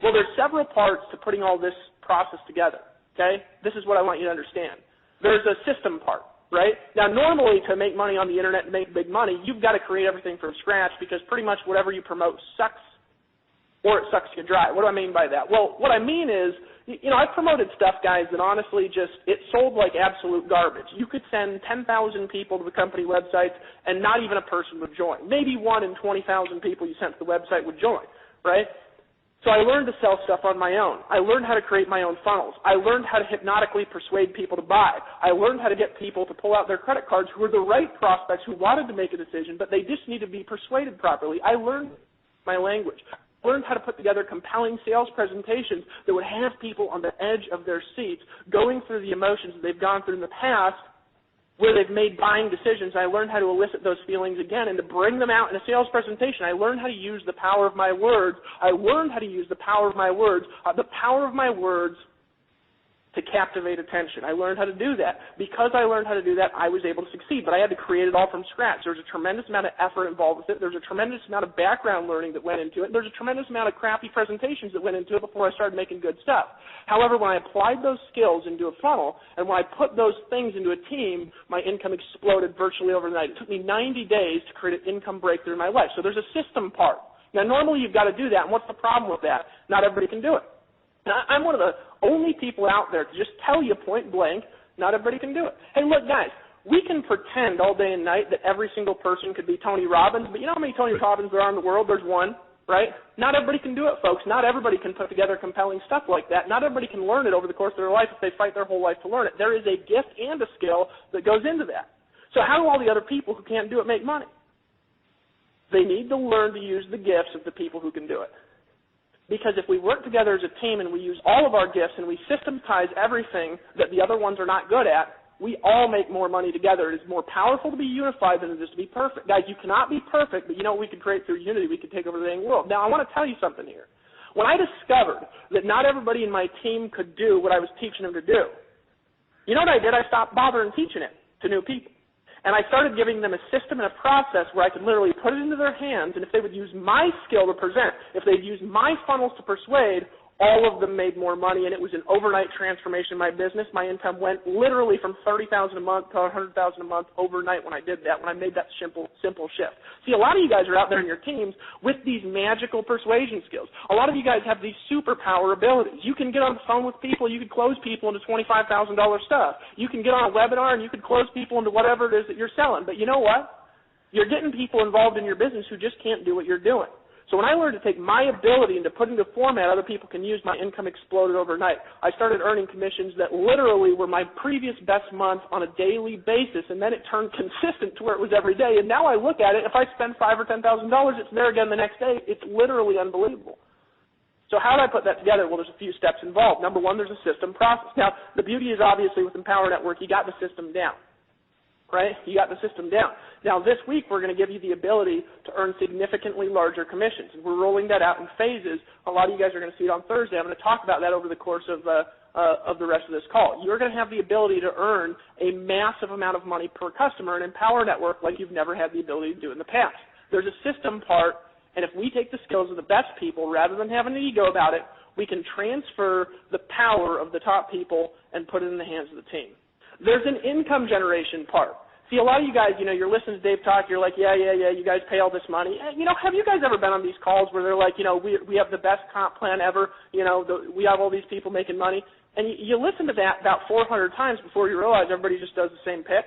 Well, there's several parts to putting all this process together, okay? This is what I want you to understand. There's a system part, right? Now, normally to make money on the internet and make big money, you've got to create everything from scratch because pretty much whatever you promote sucks or it sucks you dry. What do I mean by that? Well, what I mean is, I've promoted stuff, guys, that honestly it sold like absolute garbage. You could send 10,000 people to the company websites and not even a person would join. Maybe 1 in 20,000 people you sent to the website would join, right? So I learned to sell stuff on my own. I learned how to create my own funnels. I learned how to hypnotically persuade people to buy. I learned how to get people to pull out their credit cards who were the right prospects who wanted to make a decision, but they just need to be persuaded properly. I learned my language. I learned how to put together compelling sales presentations that would have people on the edge of their seats going through the emotions that they've gone through in the past where they've made buying decisions. I learned how to elicit those feelings again and to bring them out in a sales presentation. I learned how to use the power of my words. I learned how to use the power of my words, to captivate attention. I learned how to do that. Because I learned how to do that, I was able to succeed, but I had to create it all from scratch. There's a tremendous amount of effort involved with it. There's a tremendous amount of background learning that went into it. There's a tremendous amount of crappy presentations that went into it before I started making good stuff. However, when I applied those skills into a funnel and when I put those things into a team, my income exploded virtually overnight. It took me 90 days to create an income breakthrough in my life. So there's a system part. Now, normally you've got to do that, and what's the problem with that? Not everybody can do it. And I'm one of the only people out there to just tell you point blank, not everybody can do it. Hey, look, guys, we can pretend all day and night that every single person could be Tony Robbins, but you know how many Tony Robbins there are in the world? There's one, right? Not everybody can do it, folks. Not everybody can put together compelling stuff like that. Not everybody can learn it over the course of their life if they fight their whole life to learn it. There is a gift and a skill that goes into that. So how do all the other people who can't do it make money? They need to learn to use the gifts of the people who can do it. Because if we work together as a team and we use all of our gifts and we systematize everything that the other ones are not good at, we all make more money together. It is more powerful to be unified than it is to be perfect. Guys, you cannot be perfect, but you know what we could create through unity? We could take over the dang world. Now, I want to tell you something here. When I discovered that not everybody in my team could do what I was teaching them to do, you know what I did? I stopped bothering teaching it to new people. And I started giving them a system and a process where I could literally put it into their hands, and if they would use my skill to present, if they'd use my funnels to persuade, all of them made more money, and it was an overnight transformation in my business. My income went literally from $30,000 a month to $100,000 a month overnight when I did that, when I made that simple shift. See, a lot of you guys are out there in your teams with these magical persuasion skills. A lot of you guys have these superpower abilities. You can get on the phone with people. You could close people into $25,000 stuff. You can get on a webinar, and you could close people into whatever it is that you're selling. But you know what? You're getting people involved in your business who just can't do what you're doing. So when I learned to take my ability and to put into a format other people can use, my income exploded overnight. I started earning commissions that literally were my previous best month on a daily basis, and then it turned consistent to where it was every day. And now I look at it, if I spend $5,000 or $10,000, it's there again the next day. It's literally unbelievable. So how did I put that together? Well, there's a few steps involved. Number one, there's a system process. Now, the beauty is obviously with Empower Network, you got the system down. Right? You got the system down. Now, this week, we're going to give you the ability to earn significantly larger commissions. And we're rolling that out in phases. A lot of you guys are going to see it on Thursday. I'm going to talk about that over the course of the rest of this call. You're going to have the ability to earn a massive amount of money per customer in Empower Network like you've never had the ability to do in the past. There's a system part, and if we take the skills of the best people rather than having an ego about it, we can transfer the power of the top people and put it in the hands of the team. There's an income generation part. See, a lot of you guys, you're listening to Dave talk, you're like, yeah, you guys pay all this money. Have you guys ever been on these calls where they're like, we have the best comp plan ever, we have all these people making money, and you listen to that about 400 times before you realize everybody just does the same pitch?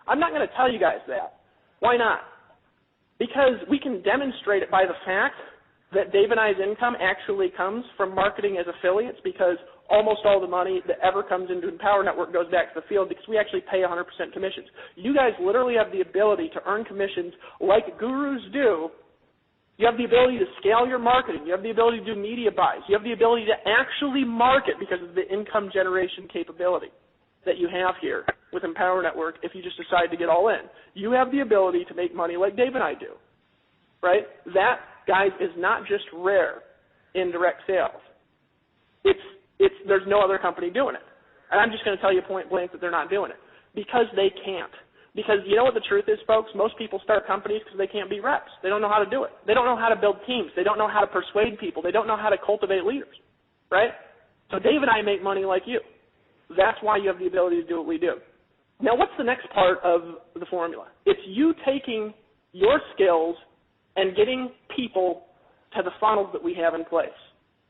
I'm not going to tell you guys that. Why not? Because we can demonstrate it by the fact that Dave and I's income actually comes from marketing as affiliates, because almost all the money that ever comes into Empower Network goes back to the field because we actually pay 100% commissions. You guys literally have the ability to earn commissions like gurus do. You have the ability to scale your marketing. You have the ability to do media buys. You have the ability to actually market because of the income generation capability that you have here with Empower Network if you just decide to get all in. You have the ability to make money like Dave and I do, right? That, guys, is not just rare in direct sales. There's no other company doing it. And I'm just going to tell you point blank that they're not doing it because they can't. Because you know what the truth is, folks? Most people start companies because they can't be reps. They don't know how to do it. They don't know how to build teams. They don't know how to persuade people. They don't know how to cultivate leaders, right? So Dave and I make money like you. That's why you have the ability to do what we do. Now, what's the next part of the formula? It's you taking your skills and getting people to the funnels that we have in place,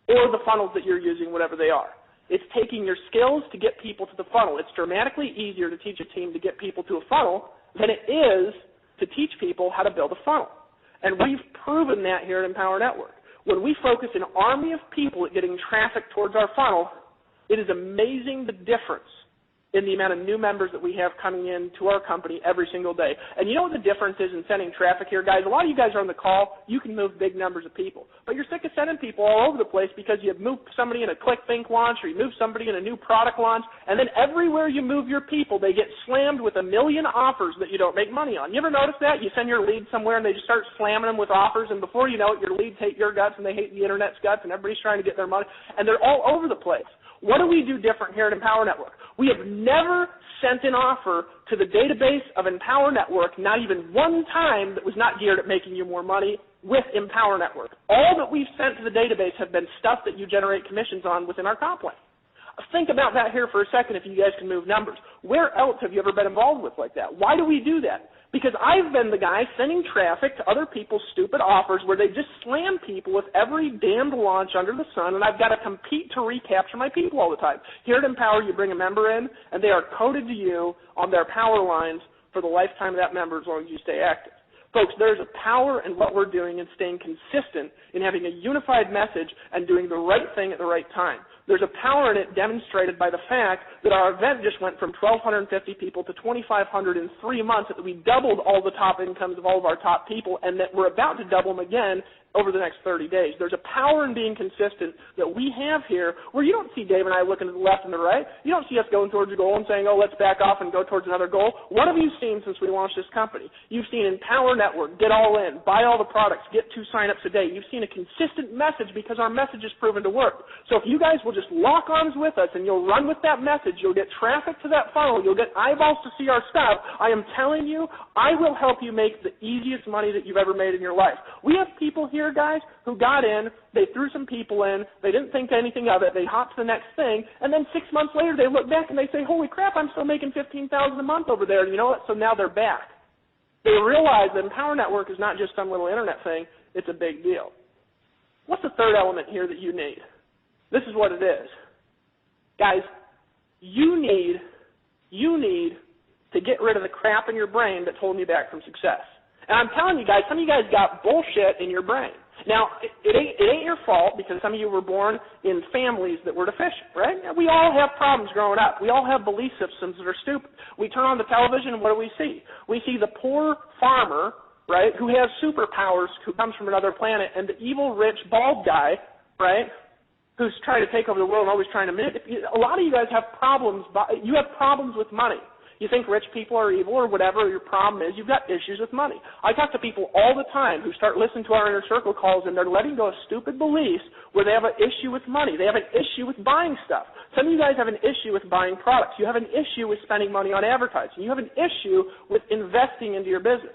or the funnels that you're using, whatever they are. It's taking your skills to get people to the funnel. It's dramatically easier to teach a team to get people to a funnel than it is to teach people how to build a funnel. And we've proven that here at Empower Network. When we focus an army of people at getting traffic towards our funnel, it is amazing the difference in the amount of new members that we have coming in to our company every single day. And you know what the difference is in sending traffic here, guys? A lot of you guys are on the call. You can move big numbers of people. But you're sick of sending people all over the place because you move somebody in a ClickThink launch or you move somebody in a new product launch, and then everywhere you move your people, they get slammed with a million offers that you don't make money on. You ever notice that? You send your lead somewhere and they just start slamming them with offers, and before you know it, your leads hate your guts and they hate the Internet's guts, and everybody's trying to get their money, and they're all over the place. What do we do different here at Empower Network? We have never sent an offer to the database of Empower Network, not even one time, that was not geared at making you more money with Empower Network. All that we've sent to the database have been stuff that you generate commissions on within our comp plan. Think about that here for a second if you guys can move numbers. Where else have you ever been involved with like that? Why do we do that? Because I've been the guy sending traffic to other people's stupid offers where they just slam people with every damned launch under the sun, and I've got to compete to recapture my people all the time. Here at Empower, you bring a member in, and they are coded to you on their power lines for the lifetime of that member as long as you stay active. Folks, there's a power in what we're doing and staying consistent in having a unified message and doing the right thing at the right time. There's a power in it demonstrated by the fact that our event just went from 1,250 people to 2,500 in 3 months, that we doubled all the top incomes of all of our top people, and that we're about to double them again over the next 30 days. There's a power in being consistent that we have here where you don't see Dave and I looking to the left and the right. You don't see us going towards a goal and saying, oh, let's back off and go towards another goal. What have you seen since we launched this company? You've seen Empower Network, get all in, buy all the products, get 2 signups a day. You've seen a consistent message because our message is proven to work. So if you guys will just lock arms with us and you'll run with that message, you'll get traffic to that funnel, you'll get eyeballs to see our stuff, I am telling you, I will help you make the easiest money that you've ever made in your life. We have people here, guys, who got in, they threw some people in, they didn't think anything of it, they hopped to the next thing, and then 6 months later they look back and they say, holy crap, I'm still making $15,000 a month over there, and you know what, so now they're back. They realize that Empower Network is not just some little internet thing, it's a big deal. What's the third element here that you need? This is what it is. Guys, you need to get rid of the crap in your brain that's holding you back from success. And I'm telling you guys, some of you guys got bullshit in your brain. Now, it ain't your fault because some of you were born in families that were deficient, right? We all have problems growing up. We all have belief systems that are stupid. We turn on the television and what do we see? We see the poor farmer, right, who has superpowers, who comes from another planet, and the evil, rich, bald guy, right, who's trying to take over the world and always trying to manipulate. A lot of you guys have problems. You have problems with money. You think rich people are evil or whatever your problem is, you've got issues with money. I talk to people all the time who start listening to our Inner Circle calls and they're letting go of stupid beliefs where they have an issue with money. They have an issue with buying stuff. Some of you guys have an issue with buying products. You have an issue with spending money on advertising. You have an issue with investing into your business,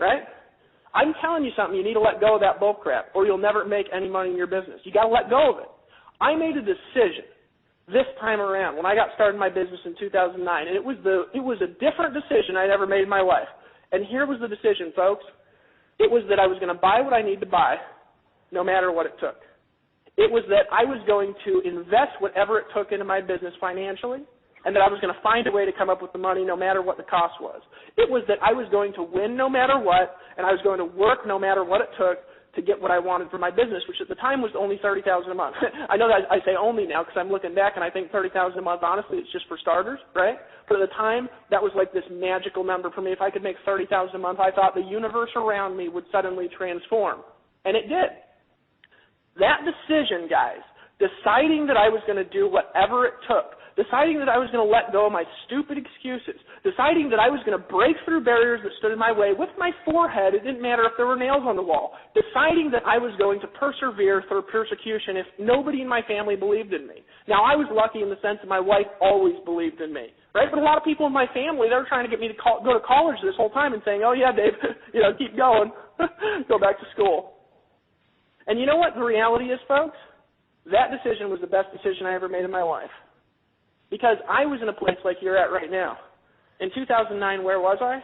right? I'm telling you something, you need to let go of that bull crap or you'll never make any money in your business. You got to let go of it. I made a decision this time around when I got started in my business in 2009, and it was a different decision I'd ever made in my life. And here was the decision, folks. It was that I was going to buy what I need to buy no matter what it took. It was that I was going to invest whatever it took into my business financially, and that I was going to find a way to come up with the money no matter what the cost was. It was that I was going to win no matter what, and I was going to work no matter what it took to get what I wanted for my business, which at the time was only $30,000 a month. I know that I say only now because I'm looking back and I think $30,000 a month, honestly, it's just for starters, right? But at the time, that was like this magical number for me. If I could make $30,000 a month, I thought the universe around me would suddenly transform. And it did. That decision, guys, deciding that I was going to do whatever it took, deciding that I was going to let go of my stupid excuses, deciding that I was going to break through barriers that stood in my way with my forehead, it didn't matter if there were nails on the wall, deciding that I was going to persevere through persecution if nobody in my family believed in me. Now, I was lucky in the sense that my wife always believed in me, right? But a lot of people in my family, they're trying to get me to go to college this whole time and saying, oh, yeah, Dave, keep going, go back to school. And you know what the reality is, folks? That decision was the best decision I ever made in my life, because I was in a place like you're at right now. In 2009, where was I?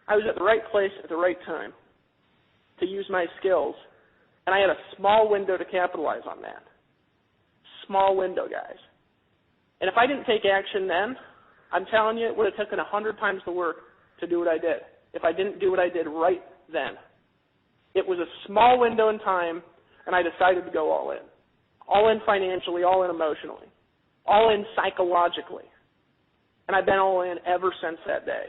I was at the right place at the right time to use my skills, and I had a small window to capitalize on that. Small window, guys. And if I didn't take action then, I'm telling you, it would have taken 100 times the work to do what I did if I didn't do what I did right then. It was a small window in time, and I decided to go all in. All in financially, all in emotionally, all in psychologically. And I've been all in ever since that day.